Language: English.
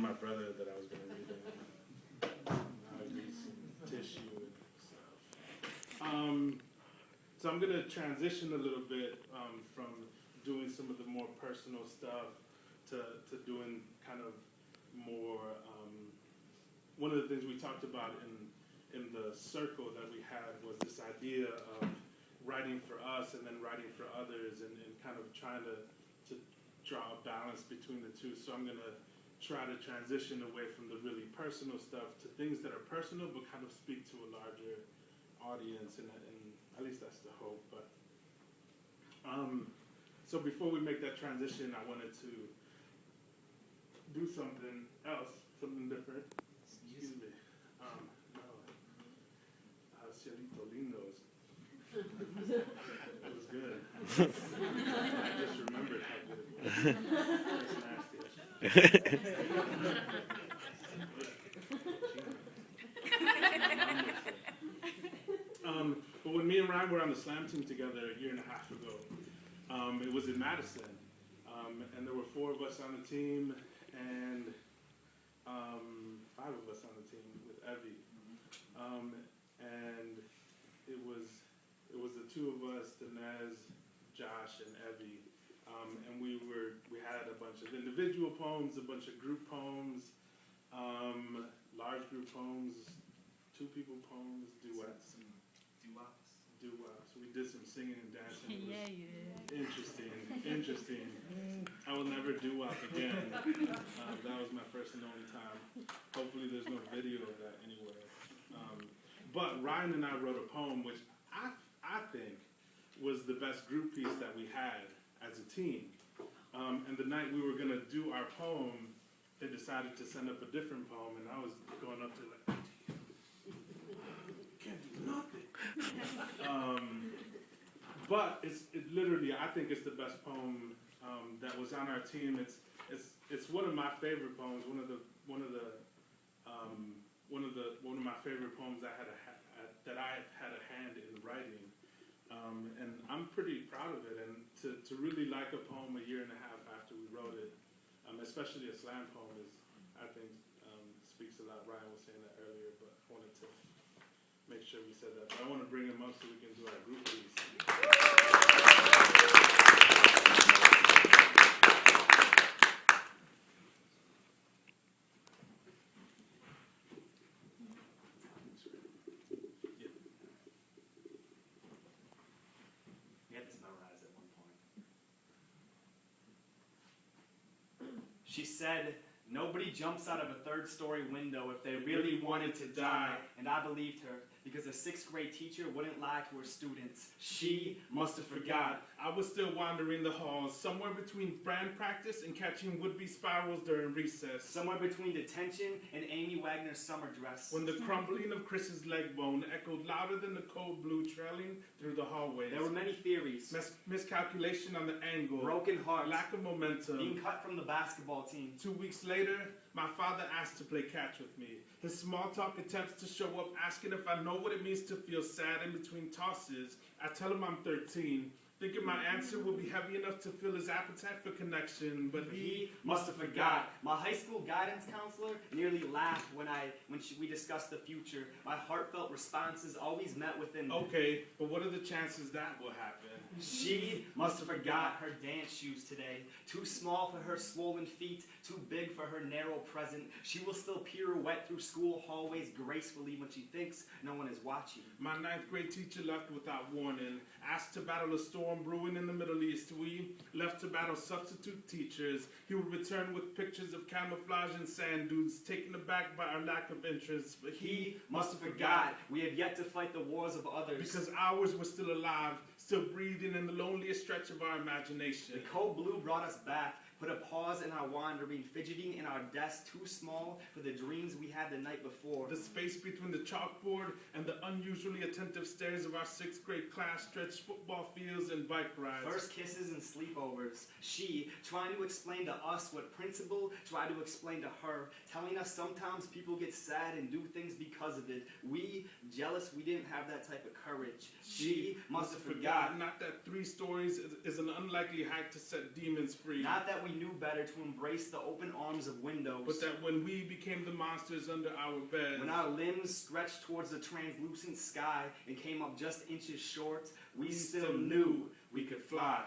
my brother that I was going to read it. I need some tissue and stuff. So I'm going to transition a little bit from doing some of the more personal stuff to doing kind of more, one of the things we talked about in the circle that we had was this idea of writing for us and then writing for others and kind of trying to draw a balance between the two. So I'm going to try to transition away from the really personal stuff to things that are personal but kind of speak to a larger audience, and at least that's the hope. But so before we make that transition, I wanted to do something else, something different. Excuse me. No. Cielito Lindo. It was good. I just remembered how good it was. It's nasty. But when me and Ryan were on the slam team together a year and a half ago, it was in Madison. And there were 4 of us on the team and 5 of us on the team with Evie. And it was the 2 of us, Dinez, Josh, and Evie. And we had a bunch of individual poems, a bunch of group poems, large group poems, 2 people poems, duets. We did some singing and dancing. It was interesting. I will never doo-wop again. That was my first and only time. Hopefully there's no video of that anywhere. But Ryan and I wrote a poem which I think was the best group piece that we had as a team. And the night we were going to do our poem, they decided to send up a different poem, and I was going up to like, can't do nothing. But it literally, I think it's the best poem that was on our team. It's one of my favorite poems. One of my favorite poems that I had a hand in writing. And I'm pretty proud of it. And to really like a poem a year and a half after we wrote it, especially a slam poem, I think speaks a lot. Ryan was saying that earlier, but I wanted to make sure we said that. But I want to bring him up so we can do our group piece. She said, nobody jumps out of a 3rd-story window if they really wanted to die. And I believed her, because a 6th grade teacher wouldn't lie to her students. She must have forgot. I was still wandering the halls, somewhere between band practice and catching would-be spirals during recess. Somewhere between detention and Amy Wagner's summer dress. When the crumbling of Chris's leg bone echoed louder than the cold blue trailing through the hallways. There were many theories. Miscalculation on the angle. Broken hearts. Lack of momentum. Being cut from the basketball team. 2 weeks later, my father asked to play catch with me. His small talk attempts to show up, asking if I know what it means to feel sad in between tosses. I tell him I'm 13, thinking my answer will be heavy enough to fill his appetite for connection, but he must have forgot. My high school guidance counselor nearly laughed when we discussed the future. My heartfelt responses always met within. Okay, but what are the chances that will happen? She must have forgot her dance shoes today. Too small for her swollen feet, too big for her narrow present. She will still pirouette through school hallways gracefully when she thinks no one is watching. My 9th grade teacher left without warning, asked to battle a storm brewing in the Middle East. We left to battle substitute teachers. He would return with pictures of camouflage and sand dunes, taken aback by our lack of interest. But he must have forgot. We have yet to fight the wars of others. Because ours were still alive, still breathing in the loneliest stretch of our imagination. The cold blue brought us back, put a pause in our wandering, fidgeting in our desk, too small for the dreams we had the night before. The space between the chalkboard and the unusually attentive stares of our 6th grade class stretched football fields and bike rides. First kisses and sleepovers. She, trying to explain to us what principal tried to explain to her, telling us sometimes people get sad and do things because of it. We, jealous we didn't have that type of courage. She must have forgot. Not that 3 stories is an unlikely height to set demons free. Not that we knew better to embrace the open arms of windows. But that when we became the monsters under our beds, When our limbs stretched towards the translucent sky and came up just inches short, we still knew we could fly.